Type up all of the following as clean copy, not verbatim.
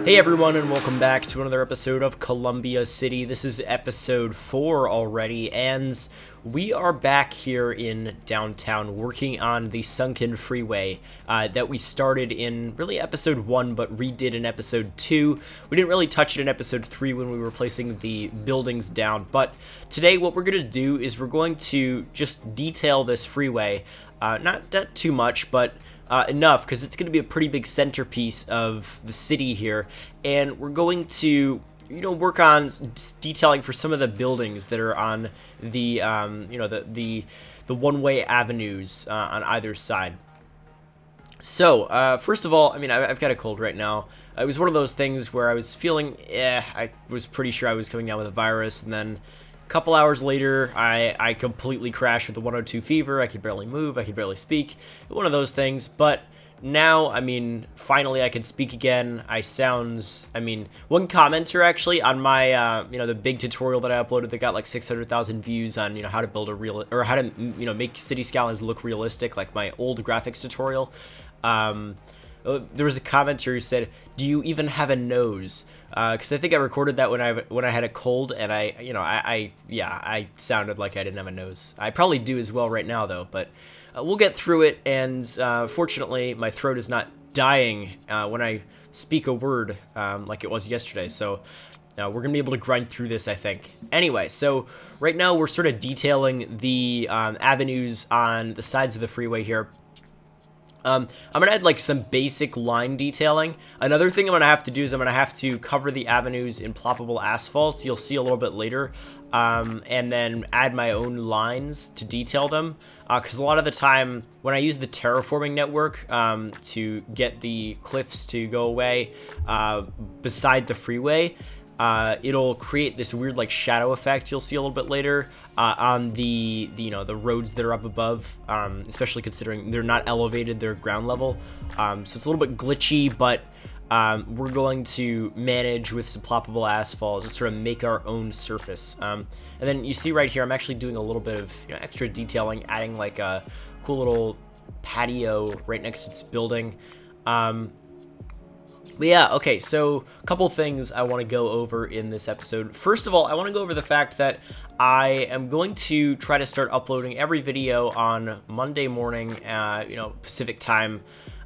Hey everyone, and welcome back to another episode of Columbia City. This is episode 4 already, and we are back here in downtown working on the Sunken freeway that we started in really episode 1 but redid in episode 2. We didn't really touch it in episode 3 when we were placing the buildings down, but today what we're going to do is we're going to just detail this freeway, not too much, but enough, because it's going to be a pretty big centerpiece of the city here, and we're going to, work on detailing for some of the buildings that are on the, the one-way avenues on either side. So, first of all, I've got a cold right now. It was one of those things where I was feeling, I was pretty sure I was coming down with a virus, and then a couple hours later, I completely crashed with a 102 fever. I could barely move. I could barely speak. One of those things. But now, finally I can speak again. I sound, one commenter actually on my, the big tutorial that I uploaded that got like 600,000 views on, how to build a real, or how to, make City Skylines look realistic, like my old graphics tutorial. There was a commenter who said, "Do you even have a nose?" Because I think I recorded that when I had a cold, and I sounded like I didn't have a nose. I probably do as well right now though, but we'll get through it. And fortunately, my throat is not dying when I speak a word like it was yesterday. So we're gonna be able to grind through this, I think. Anyway, so right now we're sort of detailing the avenues on the sides of the freeway here. I'm going to add like some basic line detailing. Another thing I'm going to have to do is I'm going to have to cover the avenues in ploppable asphalt. You'll see a little bit later. And then add my own lines to detail them. Because a lot of the time when I use the terraforming network to get the cliffs to go away beside the freeway, it'll create this weird like shadow effect you'll see a little bit later on the roads that are up above, especially considering they're not elevated, they're ground level. So it's a little bit glitchy, but we're going to manage with some ploppable asphalt, just sort of make our own surface. And then you see right here, I'm actually doing a little bit of extra detailing, adding like a cool little patio right next to this building. But yeah, okay, so a couple things I want to go over in this episode. First of all, I want to go over the fact that I am going to try to start uploading every video on Monday morning, Pacific time.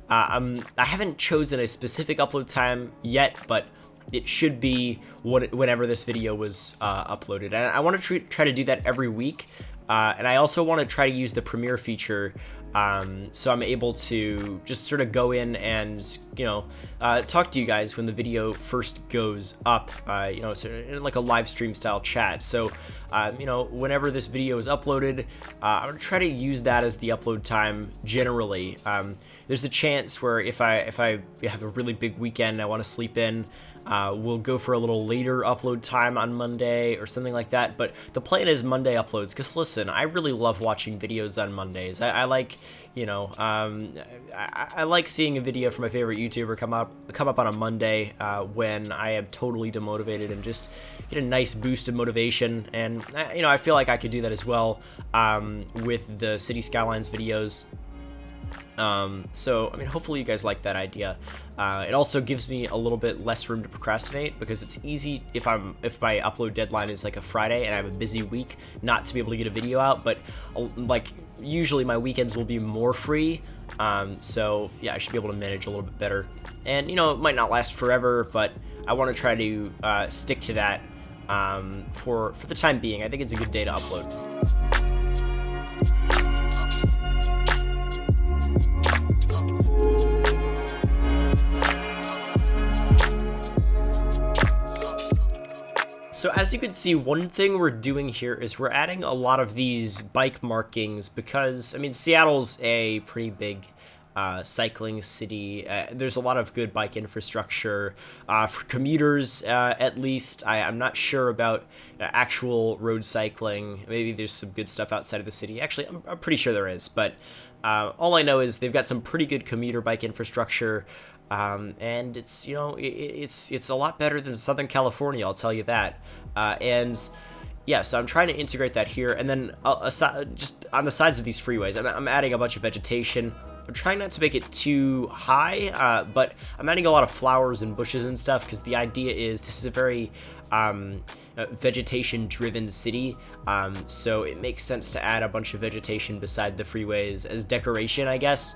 I haven't chosen a specific upload time yet, but it should be whenever this video was uploaded. And I want to try to do that every week. And I also want to try to use the Premiere feature so I'm able to just sort of go in and, talk to you guys when the video first goes up, so in like a live stream style chat. So, whenever this video is uploaded, I'm going to try to use that as the upload time generally. There's a chance where if I have a really big weekend, I want to sleep in, we'll go for a little later upload time on Monday or something like that. But the plan is Monday uploads, because listen, I really love watching videos on Mondays. I like, I like seeing a video from my favorite YouTuber come up on a Monday when I am totally demotivated, and just get a nice boost of motivation. And I feel like I could do that as well with the City Skylines videos. So hopefully you guys like that idea. It also gives me a little bit less room to procrastinate, because it's easy if my upload deadline is like a Friday and I have a busy week not to be able to get a video out. But like usually my weekends will be more free, so yeah, I should be able to manage a little bit better. And it might not last forever, but I want to try to stick to that for the time being. I think it's a good day to upload. So as you can see, one thing we're doing here is we're adding a lot of these bike markings because, I mean, Seattle's a pretty big cycling city. There's a lot of good bike infrastructure for commuters, at least. I'm not sure about actual road cycling. Maybe there's some good stuff outside of the city. Actually, I'm pretty sure there is, but all I know is they've got some pretty good commuter bike infrastructure. And it's, you know, it's a lot better than Southern California, I'll tell you that. And yeah, so I'm trying to integrate that here, and then just on the sides of these freeways, I'm adding a bunch of vegetation. I'm trying not to make it too high, but I'm adding a lot of flowers and bushes and stuff, because the idea is this is a very vegetation-driven city, so it makes sense to add a bunch of vegetation beside the freeways as decoration, I guess.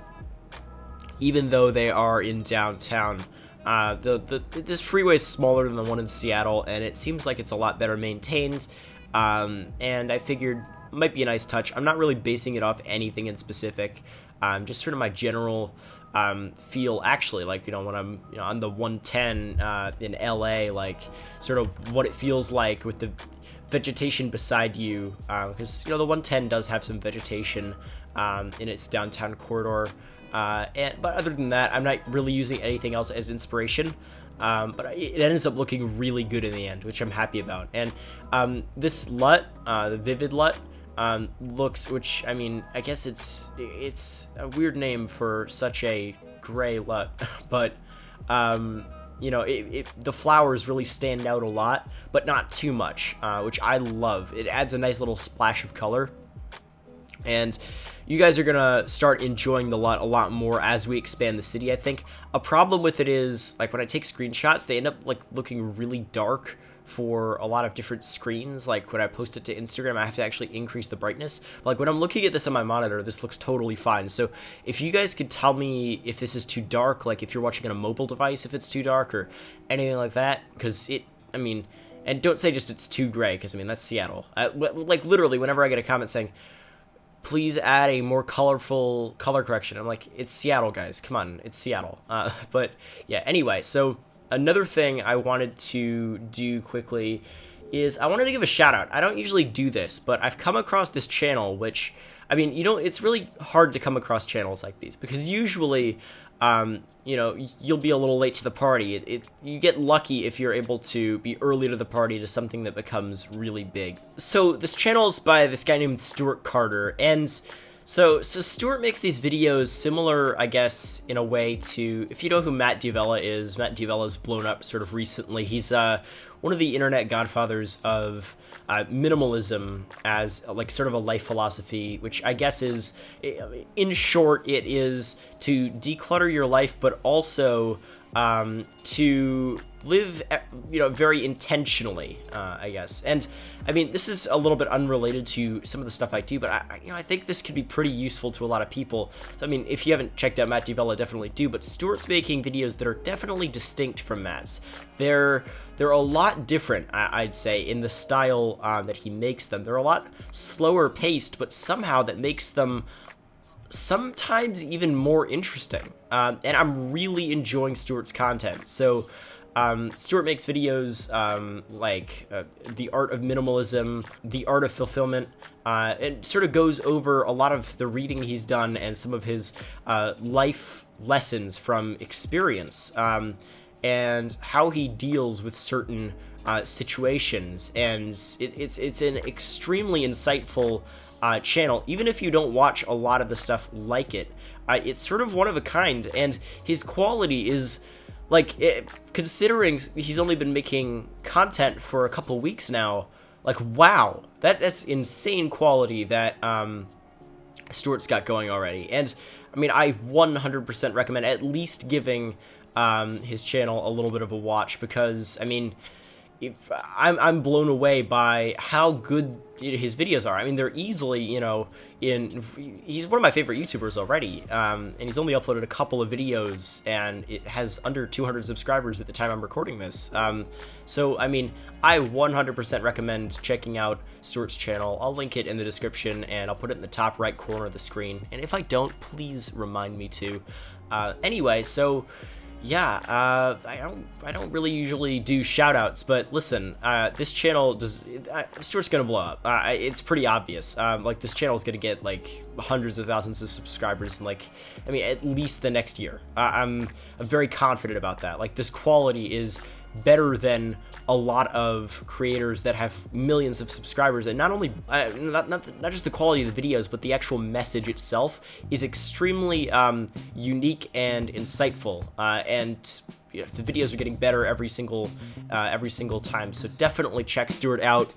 Even though they are in downtown, this freeway is smaller than the one in Seattle, and it seems like it's a lot better maintained. And I figured it might be a nice touch. I'm not really basing it off anything in specific, just sort of my general feel. Actually, like, you know, when I'm, you know, on the 110 in LA, like sort of what it feels like with the vegetation beside you, because, you know, the 110 does have some vegetation in its downtown corridor. But other than that, I'm not really using anything else as inspiration, but it ends up looking really good in the end, which I'm happy about. And this LUT, the Vivid LUT, looks, which, I mean, I guess it's a weird name for such a gray LUT, but you know, the flowers really stand out a lot, but not too much, which I love. It adds a nice little splash of color, and you guys are gonna start enjoying the LUT a lot more as we expand the city, I think. A problem with it is, like, when I take screenshots, they end up, like, looking really dark for a lot of different screens. Like, when I post it to Instagram, I have to actually increase the brightness. Like, when I'm looking at this on my monitor, this looks totally fine. So if you guys could tell me if this is too dark, like if you're watching on a mobile device, if it's too dark or anything like that, because I mean, and don't say just it's too gray, because, I mean, that's Seattle. Like, literally, whenever I get a comment saying, please add a more colorful color correction, I'm like, it's Seattle, guys, come on, it's Seattle. But yeah, anyway, so another thing I wanted to do quickly is I wanted to give a shout out. I don't usually do this, but I've come across this channel, which, I mean, you know, it's really hard to come across channels like these, because usually, you know, you'll be a little late to the party. You get lucky if you're able to be early to the party to something that becomes really big. So this channel is by this guy named Stuart Carter, and so Stuart makes these videos similar, I guess, in a way to, if you know who Matt D'Avella is, Matt D'Avella's blown up sort of recently. He's one of the internet godfathers of minimalism as, like, sort of a life philosophy, which I guess is, in short, it is to declutter your life, but also to live, you know, very intentionally, I guess. And I mean, this is a little bit unrelated to some of the stuff I do, but I think this could be pretty useful to a lot of people. So I mean, if you haven't checked out Matt D'Avella, definitely do. But Stuart's making videos that are definitely distinct from Matt's. They're a lot different, I'd say, in the style that he makes them. They're a lot slower paced, but somehow that makes them sometimes even more interesting. And I'm really enjoying Stuart's content. So Stuart makes videos like the art of minimalism, the art of fulfillment, and sort of goes over a lot of the reading he's done and some of his life lessons from experience, and how he deals with certain situations. And it's an extremely insightful channel. Even if you don't watch a lot of the stuff like it, it's sort of one of a kind, and his quality is, like, considering he's only been making content for a couple weeks now, like, wow, that's insane quality that Stuart's got going already. And I mean, I 100% recommend at least giving his channel a little bit of a watch, because I mean, I'm blown away by how good his videos are. I mean, they're easily, you know, he's one of my favorite YouTubers already, and he's only uploaded a couple of videos, and it has under 200 subscribers at the time I'm recording this. So, I mean, I 100% recommend checking out Stuart's channel. I'll link it in the description, and I'll put it in the top right corner of the screen. And if I don't, please remind me to. Anyway, so yeah, I don't really usually do shout outs, but listen, this channel does, Stuart's gonna blow up. It's pretty obvious. Like, this channel is gonna get like hundreds of thousands of subscribers in, like, I mean, at least the next year. I'm very confident about that. Like, this quality is better than a lot of creators that have millions of subscribers, and not only not just the quality of the videos, but the actual message itself is extremely unique and insightful, and you know, the videos are getting better every single time, so definitely check Stuart out.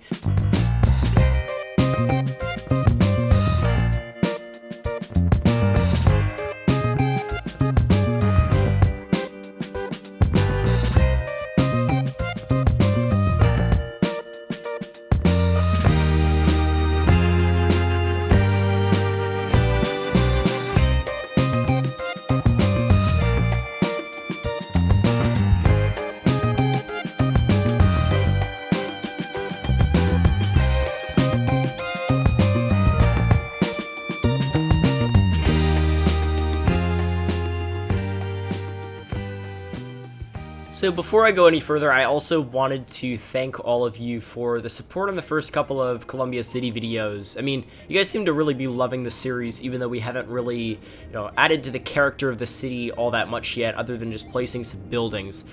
So before I go any further, I also wanted to thank all of you for the support on the first couple of Columbia City videos. I mean, you guys seem to really be loving the series, even though we haven't really, you know, added to the character of the city all that much yet, other than just placing some buildings.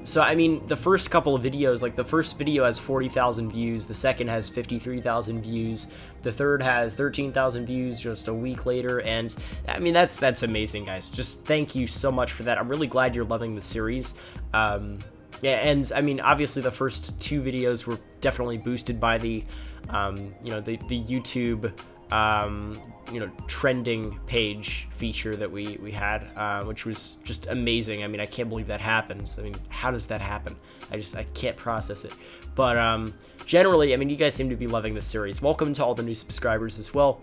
So I mean, the first couple of videos, like the first video has 40,000 views, the second has 53,000 views, the third has 13,000 views just a week later, and I mean, that's amazing, guys. Just thank you so much for that. I'm really glad you're loving the series. Yeah, and I mean, obviously the first two videos were definitely boosted by the, you know, the YouTube, you know, trending page feature that we had, which was just amazing. I mean, I can't believe that happens. I mean, how does that happen? I can't process it. But generally, I mean, you guys seem to be loving the series. Welcome to all the new subscribers as well,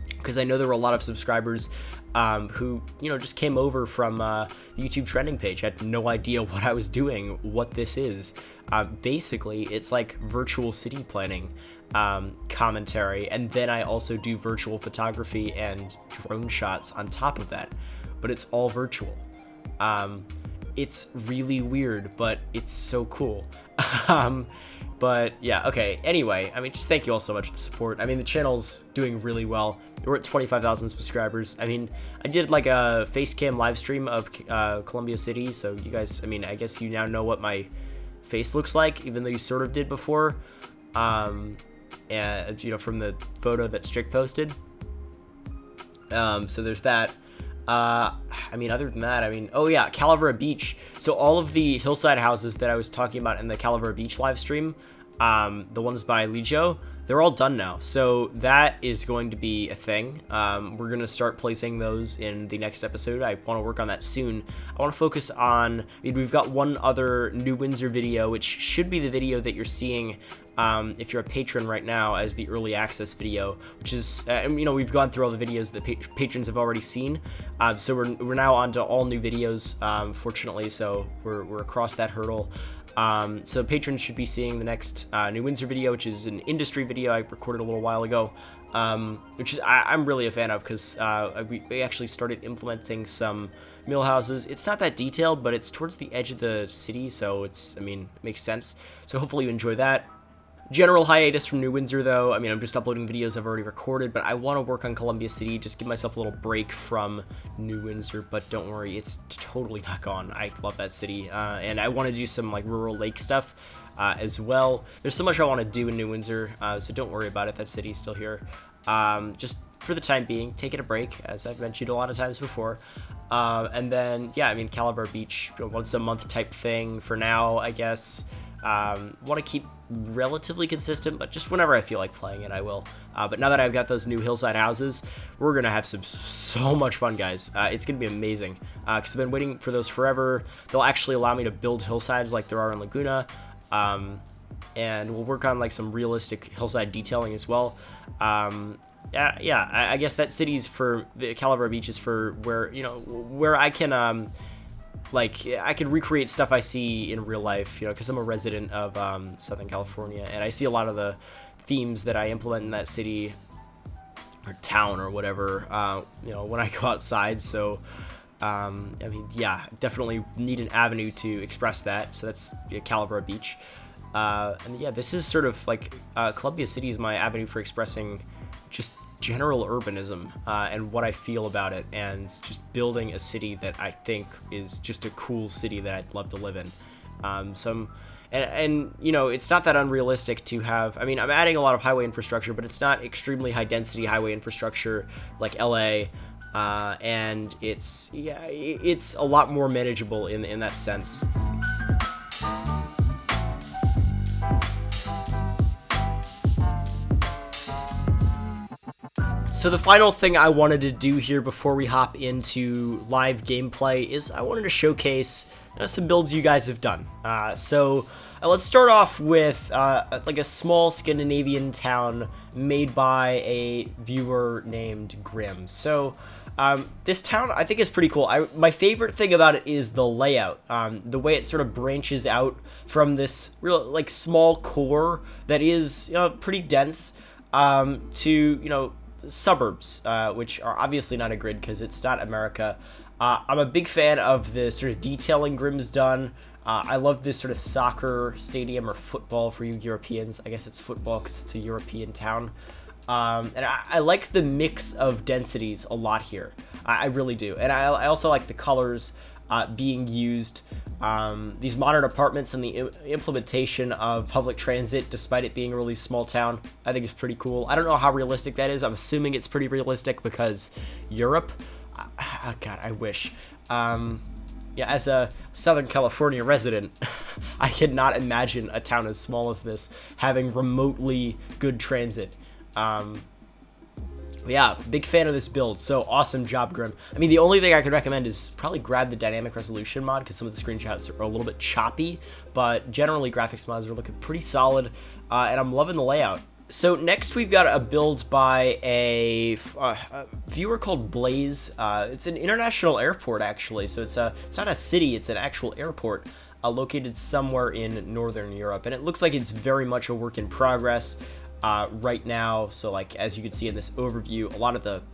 because I know there were a lot of subscribers who, you know, just came over from the YouTube trending page, had no idea what I was doing, what this is. Basically, it's like virtual city planning commentary, and then I also do virtual photography and drone shots on top of that, but it's all virtual. It's really weird, but it's so cool. But yeah, okay, anyway, I mean, just thank you all so much for the support. I mean, the channel's doing really well. We're at 25,000 subscribers. I mean, I did like a face cam live stream of Columbia City, so you guys, I mean, I guess you now know what my face looks like, even though you sort of did before. And, you know, from the photo that Strick posted. So there's that. I mean, other than that, I mean, oh yeah, Calavera Beach. So all of the hillside houses that I was talking about in the Calavera Beach live stream, the ones by Legio, they're all done now. So that is going to be a thing. We're going to start placing those in the next episode. I want to work on that soon. I want to focus on, I mean, we've got one other New Windsor video, which should be the video that you're seeing if you're a patron right now, as the early access video, which is, you know, we've gone through all the videos that patrons have already seen. So we're now on to all new videos, fortunately, so we're across that hurdle. So patrons should be seeing the next New Windsor video, which is an industry video I recorded a little while ago, which is I'm really a fan of, because we actually started implementing some mill houses. It's not that detailed, but it's towards the edge of the city, so it's, I mean, it makes sense. So hopefully you enjoy that. General hiatus from New Windsor, though. I mean, I'm just uploading videos I've already recorded, but I want to work on Columbia City, just give myself a little break from New Windsor, but don't worry, it's totally not gone. I love that city, and I want to do some, like, rural lake stuff as well. There's so much I want to do in New Windsor, so don't worry about it, that city's still here. Just for the time being, taking a break, as I've mentioned a lot of times before. And then, yeah, I mean, Calavera Beach, once a month type thing for now, I guess. Want to keep relatively consistent, but just whenever I feel like playing it, I will. But now that I've got those new hillside houses, we're gonna have so much fun, guys. It's gonna be amazing, because I've been waiting for those forever. They'll actually allow me to build hillsides like there are in Laguna, and we'll work on like some realistic hillside detailing as well. Yeah, I guess that city's for the Calavera Beach is for where, you know, where I can like, I can recreate stuff I see in real life, you know, because I'm a resident of Southern California, and I see a lot of the themes that I implement in that city or town or whatever, you know, when I go outside. So I mean, yeah, definitely need an avenue to express that. So that's Calabria Beach. And yeah, this is sort of like Columbia City is my avenue for expressing just general urbanism and what I feel about it, and just building a city that I think is just a cool city that I'd love to live in. And you know, it's not that unrealistic to have. I mean, I'm adding a lot of highway infrastructure, but it's not extremely high density highway infrastructure like LA. And it's a lot more manageable in that sense. So the final thing I wanted to do here before we hop into live gameplay is I wanted to showcase some builds you guys have done. So let's start off with like a small Scandinavian town made by a viewer named Grim. So this town I think is pretty cool. My favorite thing about it is the layout, the way it sort of branches out from this real like small core that is pretty dense to suburbs, which are obviously not a grid because it's not America. I'm a big fan of the sort of detailing Grimm's done. I love this sort of soccer stadium, or football for you Europeans. I guess it's football because it's a European town. And I like the mix of densities a lot here. I really do. And I also like the colors being used. These modern apartments and the implementation of public transit, despite it being a really small town, I think is pretty cool. I don't know how realistic that is. I'm assuming it's pretty realistic because Europe. God, I wish. Yeah, as a Southern California resident, I could not imagine a town as small as this having remotely good transit. Yeah, big fan of this build, so awesome job, Grim. I mean, the only thing I could recommend is probably grab the dynamic resolution mod, because some of the screenshots are a little bit choppy, but generally graphics mods are looking pretty solid, and I'm loving the layout. So next we've got a build by a viewer called Blaze. It's an international airport, actually, so it's not a city, it's an actual airport located somewhere in Northern Europe, and it looks like it's very much a work in progress. Right now, so like as you can see in this overview,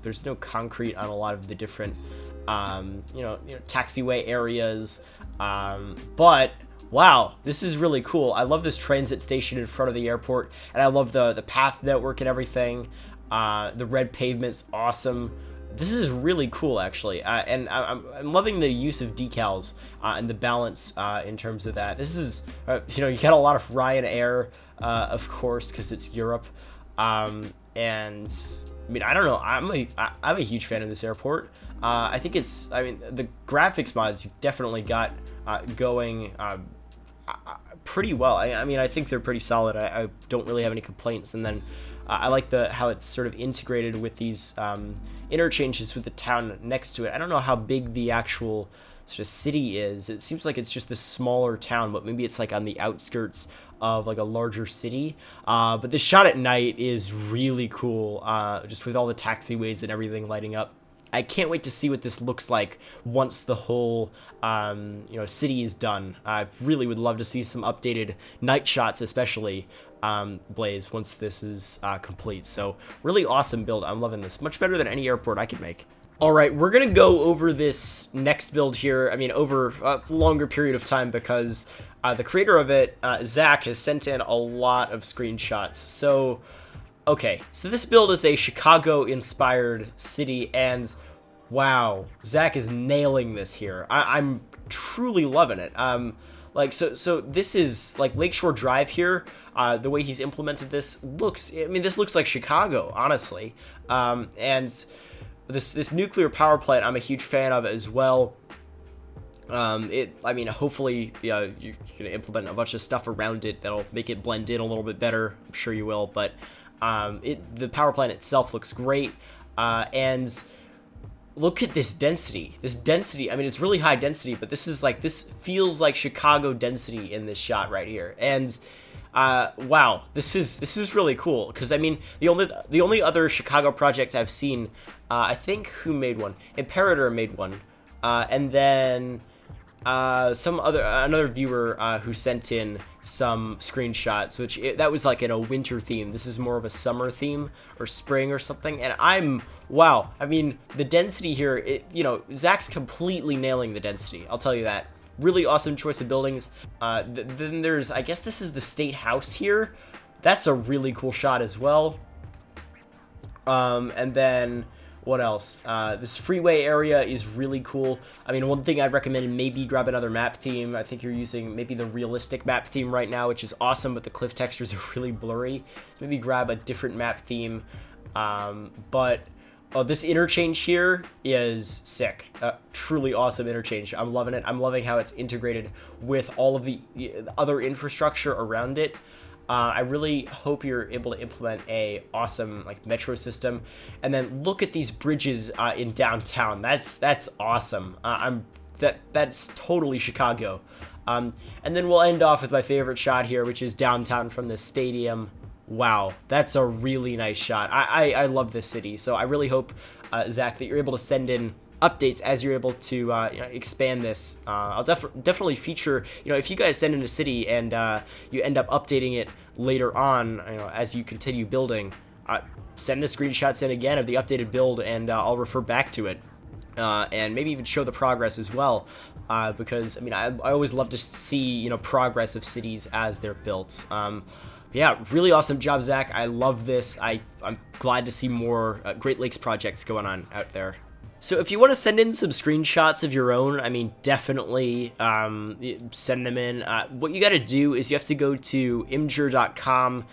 there's no concrete on a lot of the different taxiway areas, but wow, this is really cool. I love this transit station in front of the airport, and I love the path network and everything. The red pavement's awesome. This is really cool, actually, and I'm loving the use of decals and the balance in terms of that. This is you get a lot of Ryanair, of course, because it's Europe, and I mean, I don't know, I'm a huge fan of this airport. I think the graphics mods you've definitely got going pretty well. I mean, I think they're pretty solid. I don't really have any complaints, and then I like how it's sort of integrated with these interchanges with the town next to it. I don't know how big the actual sort of city is. It seems like it's just this smaller town, but maybe it's like on the outskirts of like a larger city. But this shot at night is really cool, just with all the taxiways and everything lighting up. I can't wait to see what this looks like once the whole city is done. I really would love to see some updated night shots, especially Blaze, once this is complete. So really awesome build. I'm loving this. Much better than any airport I could make. All right, we're going to go over this next build here, over a longer period of time, because the creator of it, Zach, has sent in a lot of screenshots. So, okay, so this build is a Chicago-inspired city, and wow, Zach is nailing this here. I'm truly loving it. So this is like Lakeshore Drive here. The way he's implemented this this looks like Chicago, honestly. And this nuclear power plant, I'm a huge fan of it as well. Hopefully, you're gonna implement a bunch of stuff around it that'll make it blend in a little bit better. I'm sure you will, but the power plant itself looks great, and look at this density. It's really high density, but this feels like Chicago density in this shot right here. And wow, this is really cool, because the only other Chicago projects I've seen, I think, who made one? Imperator made one, and then another viewer who sent in some screenshots, which that was like in a winter theme. This is more of a summer theme or spring or something. And wow. I mean, the density here, Zach's completely nailing the density. I'll tell you that. Really awesome choice of buildings. Then there's, I guess this is the State House here. That's a really cool shot as well. And then what else? This freeway area is really cool. I mean, one thing I'd recommend, maybe grab another map theme. I think you're using maybe the realistic map theme right now, which is awesome, but the cliff textures are really blurry. So maybe grab a different map theme. This interchange here is sick. Truly awesome interchange. I'm loving it. I'm loving how it's integrated with all of the other infrastructure around it. I really hope you're able to implement a awesome like metro system, and then look at these bridges in downtown. That's awesome. That's totally Chicago. And then we'll end off with my favorite shot here, which is downtown from the stadium. Wow, that's a really nice shot. I love this city, so I really hope, Zach, that you're able to send in updates as you're able to expand this. I'll definitely feature, if you guys send in a city and you end up updating it later on, as you continue building, send the screenshots in again of the updated build, and I'll refer back to it. And maybe even show the progress as well, because I always love to see progress of cities as they're built. Yeah, really awesome job, Zach. I love this. I'm glad to see more Great Lakes projects going on out there. So if you want to send in some screenshots of your own, definitely send them in. What you got to do is you have to go to imgur.com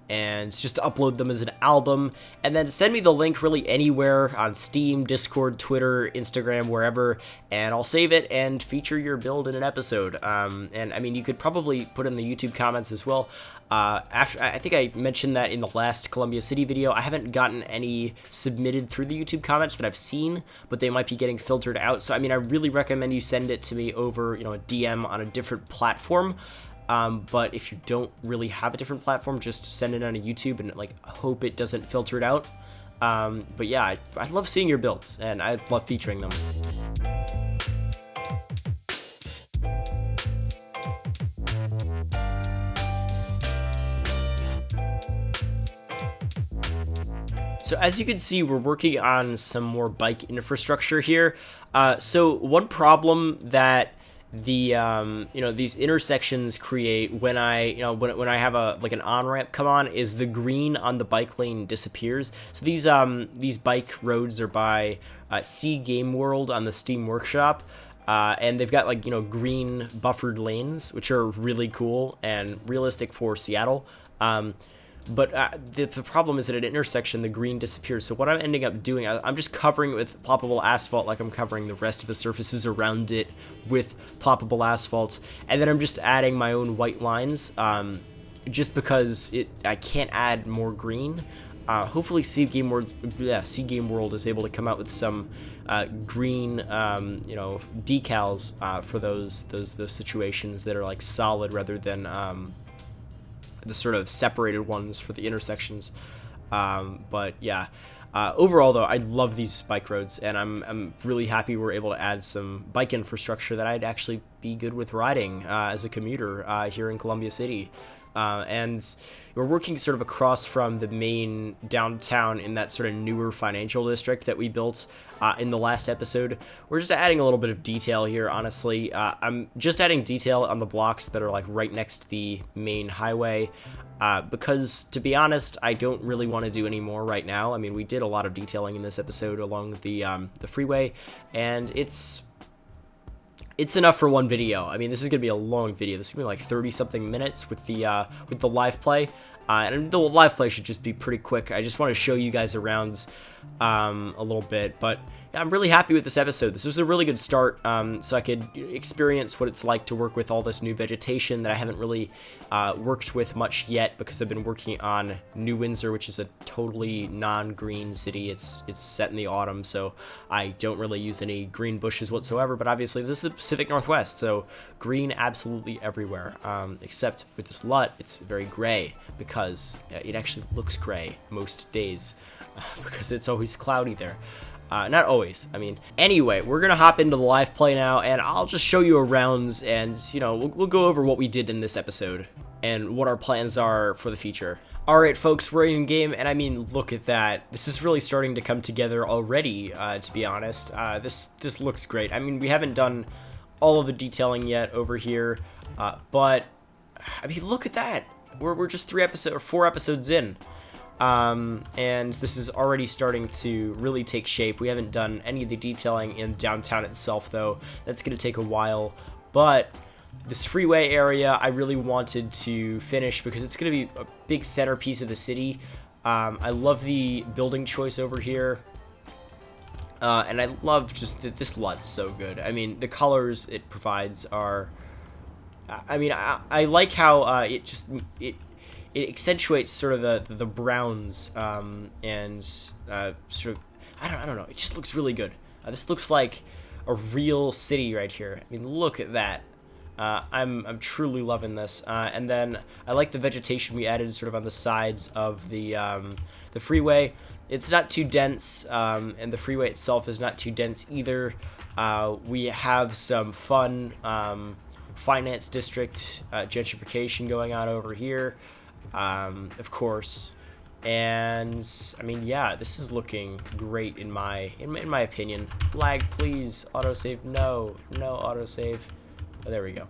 and just upload them as an album, and then send me the link really anywhere on Steam, Discord, Twitter, Instagram, wherever, and I'll save it and feature your build in an episode. And you could probably put in the YouTube comments as well. I think I mentioned that in the last Columbia City video. I haven't gotten any submitted through the YouTube comments that I've seen, but they might be getting filtered out. So I really recommend you send it to me over a DM on a different platform. But if you don't really have a different platform, just send it on a YouTube and hope it doesn't filter it out. But yeah, I love seeing your builds, and I love featuring them. So as you can see, we're working on some more bike infrastructure here. So one problem that these intersections create when I have an on-ramp come on is the green on the bike lane disappears. So these bike roads are by Sea Game World on the Steam Workshop, and they've got green buffered lanes, which are really cool and realistic for Seattle. But the problem is that at an intersection, the green disappears. So what I'm ending up doing, I'm just covering it with ploppable asphalt, like I'm covering the rest of the surfaces around it with ploppable asphalt. And then I'm just adding my own white lines, just because I can't add more green. Hopefully Sea Game World is able to come out with some green, decals for those situations that are solid rather than the sort of separated ones for the intersections. But yeah, overall though, I love these bike roads, and I'm really happy we're able to add some bike infrastructure that I'd actually be good with riding as a commuter here in Columbia City. And we're working sort of across from the main downtown in that sort of newer financial district that we built in the last episode. We're just adding a little bit of detail here, honestly. I'm just adding detail on the blocks that are right next to the main highway, because to be honest, I don't really want to do any more right now. We did a lot of detailing in this episode along the freeway, and it's enough for one video. This is gonna be a long video. This is gonna be 30-something minutes with the live play, and the live play should just be pretty quick. I just want to show you guys around a little bit, but yeah, I'm really happy with this episode. This was a really good start, so I could experience what it's like to work with all this new vegetation that I haven't really worked with much yet, because I've been working on New Windsor, which is a totally non-green city. It's set in the autumn, so I don't really use any green bushes whatsoever, but obviously this is the Pacific Northwest, so green absolutely everywhere, except with this LUT, it's very gray, because it actually looks gray most days, because it's always cloudy there. Not always, I mean. Anyway, we're gonna hop into the live play now, and I'll just show you around, and, you know, we'll go over what we did in this episode, and what our plans are for the future. Alright, folks, we're in game, and I mean, look at that. This is really starting to come together already, to be honest. This looks great. I mean, we haven't done all of the detailing yet over here, but, I mean, look at that. We're just 4 episodes in. And this is already starting to really take shape. We haven't done any of the detailing in downtown itself, though. That's going to take a while, but this freeway area I really wanted to finish because it's going to be a big centerpiece of the city. I love the building choice over here, and I love just that this LUT's so good. I mean, the colors it provides are, I mean, I like how it accentuates sort of the browns, and sort of, I don't know, it just looks really good. This looks like a real city right here. I mean, look at that. I'm truly loving this. And then I like the vegetation we added sort of on the sides of the freeway. It's not too dense, and the freeway itself is not too dense either. We have some fun finance district gentrification going on over here. Of course, and I mean, yeah, this is looking great in my opinion. Lag, please. Autosave, no autosave. Oh, there we go.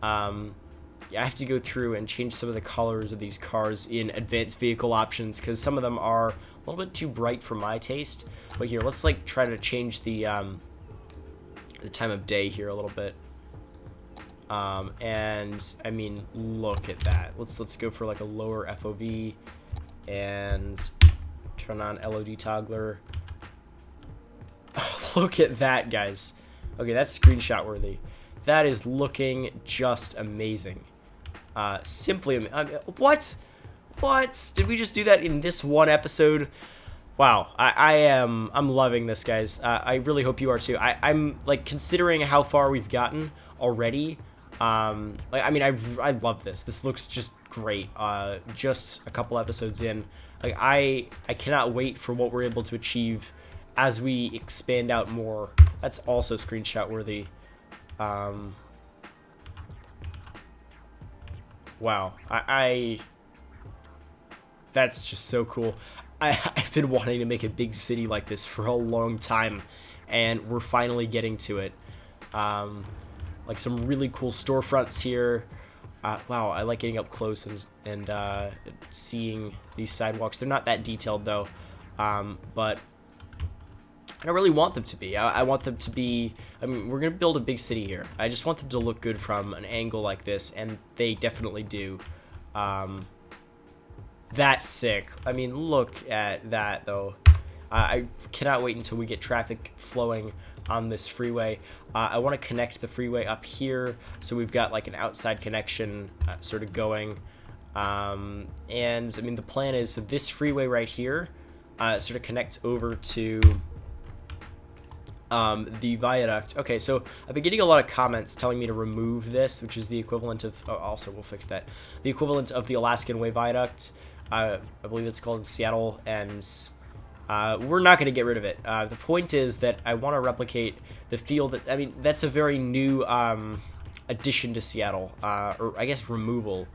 Yeah, I have to go through and change some of the colors of these cars in advanced vehicle options because some of them are a little bit too bright for my taste. But here, let's like try to change the time of day here a little bit. And I mean, look at that. Let's go for like a lower FOV and turn on LOD toggler. Oh, look at that, guys. Okay, that's screenshot worthy. That is looking just amazing. Simply, what? Did we just do that in this one episode? Wow, I'm loving this, guys. I really hope you are too. I'm like considering how far we've gotten already. Like, I mean, I love this. This looks just great. Just a couple episodes in, like I cannot wait for what we're able to achieve as we expand out more. That's also screenshot worthy. Wow, that's just so cool. I've been wanting to make a big city like this for a long time, and we're finally getting to it. Like some really cool storefronts here. Wow, I like getting up close and seeing these sidewalks. They're not that detailed though, but I don't really want them to be. I want them to be, I mean, we're going to build a big city here. I just want them to look good from an angle like this, and they definitely do. That's sick. I mean, look at that, though. I cannot wait until we get traffic flowing on this freeway. I want to connect the freeway up here, so we've got like an outside connection sort of going. And, I mean, the plan is, so this freeway right here sort of connects over to the viaduct. Okay, so I've been getting a lot of comments telling me to remove this, which is the equivalent of, oh, also we'll fix that, the equivalent of the Alaskan Way viaduct. I believe it's called in Seattle, and we're not going to get rid of it. The point is that I want to replicate the feel that, I mean, that's a very new addition to Seattle, or I guess removal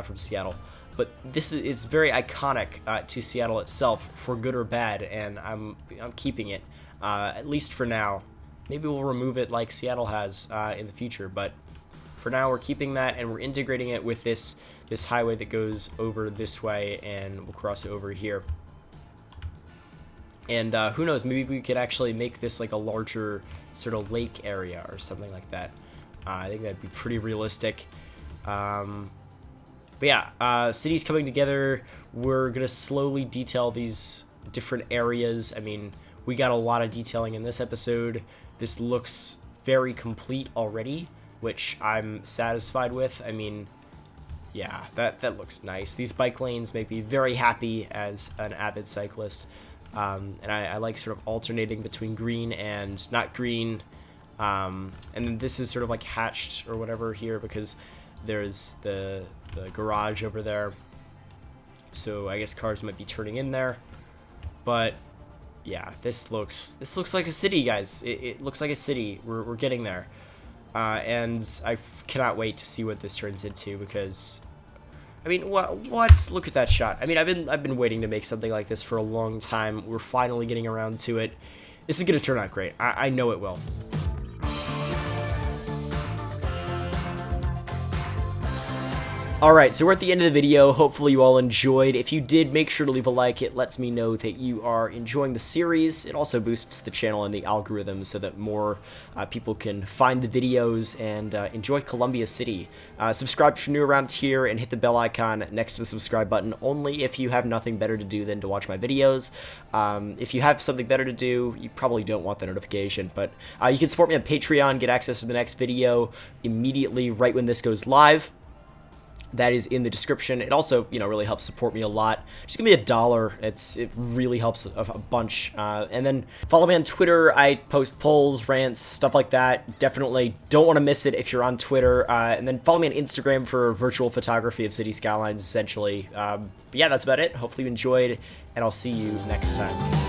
from Seattle. But it's very iconic to Seattle itself, for good or bad, and I'm keeping it. At least for now. Maybe we'll remove it like Seattle has in the future, but for now we're keeping that, and we're integrating it with this highway that goes over this way, and we'll cross it over here. And who knows, maybe we could actually make this like a larger sort of lake area or something like that. I think that'd be pretty realistic. But yeah, cities coming together. We're gonna slowly detail these different areas. I mean, we got a lot of detailing in this episode. This looks very complete already, which I'm satisfied with. I mean, yeah, that looks nice. These bike lanes make me very happy as an avid cyclist. And I like sort of alternating between green and not green. And then this is sort of like hatched or whatever here because there's the garage over there. So I guess cars might be turning in there. But Yeah, this looks like a city, guys. It looks like a city. We're getting there. And I cannot wait to see what this turns into because, I mean, what? Look at that shot. I mean, I've been waiting to make something like this for a long time. We're finally getting around to it. This is gonna turn out great. I know it will. Alright, so we're at the end of the video. Hopefully you all enjoyed. If you did, make sure to leave a like. It lets me know that you are enjoying the series. It also boosts the channel and the algorithm so that more people can find the videos and enjoy Columbia City. Subscribe if you're new around here and hit the bell icon next to the subscribe button only if you have nothing better to do than to watch my videos. If you have something better to do, you probably don't want the notification, but you can support me on Patreon, get access to the next video immediately right when this goes live. That is in the description. It also, you know, really helps support me a lot. Just give me $1. It really helps a bunch. And then follow me on Twitter. I post polls, rants, stuff like that. Definitely don't want to miss it if you're on Twitter. And then follow me on Instagram for virtual photography of city skylines, essentially. But yeah, that's about it. Hopefully you enjoyed, and I'll see you next time.